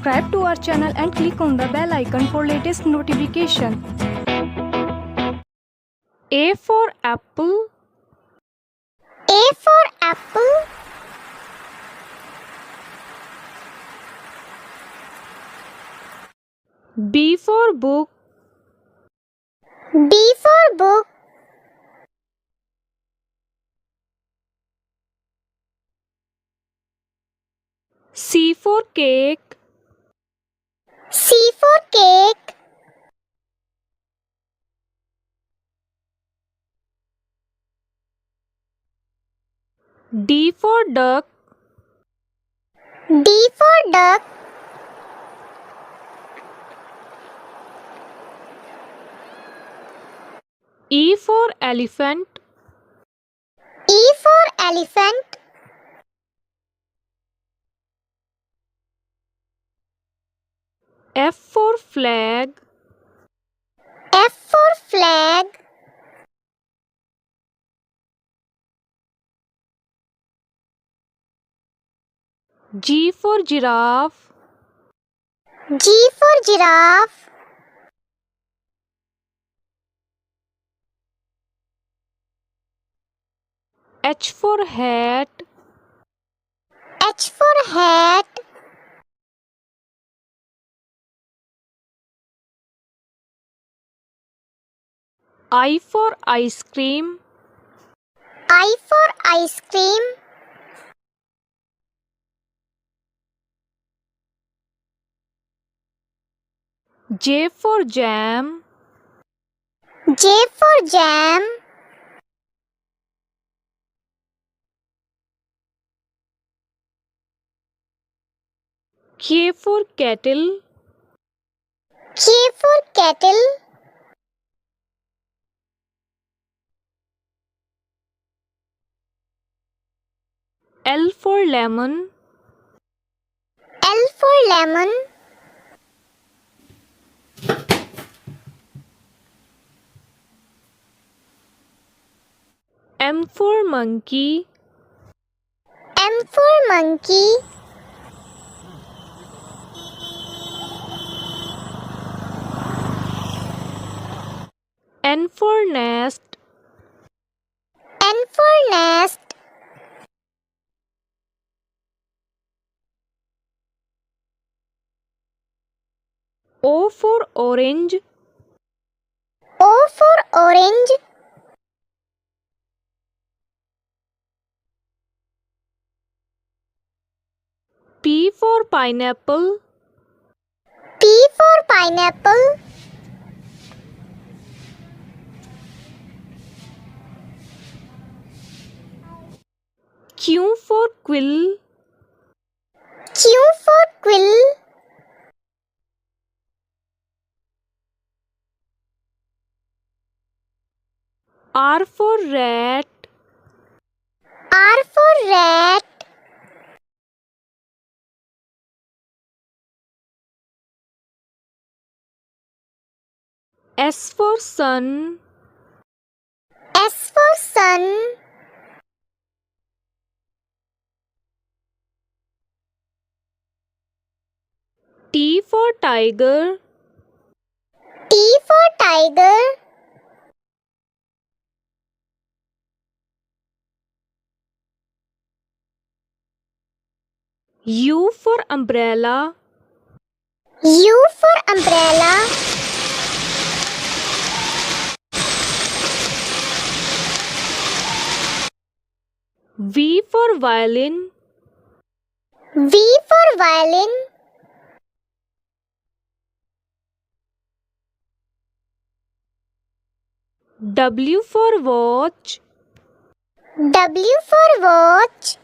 subscribe to our channel and click on the bell icon for latest notification. A for apple. A for apple. B for book. B for book. C for cake. C for cake. D for duck. D for duck. E for elephant. E for elephant. F for flag. F for flag. G for giraffe. G for giraffe. H for hat. H for hat. I for ice cream. I for ice cream. J for jam. J for jam. K for kettle. K for kettle. L for lemon. L for lemon. M for monkey. M for monkey. N for nest. N for nest. O for orange. O for orange. P for pineapple. P for pineapple. Q for quill. Q for quill. R for rat. R for rat. S for sun. S for sun. T for tiger. T for tiger. U for umbrella. U for umbrella. V for violin. V for violin. W for watch. W for watch.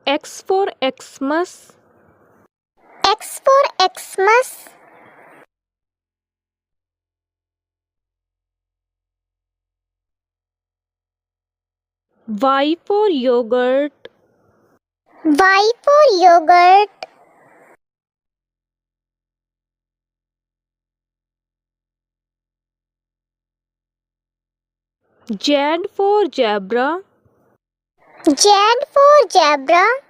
X for Xmas. X for Xmas. Y for yogurt. Y for yogurt. Z for zebra. Z for zebra.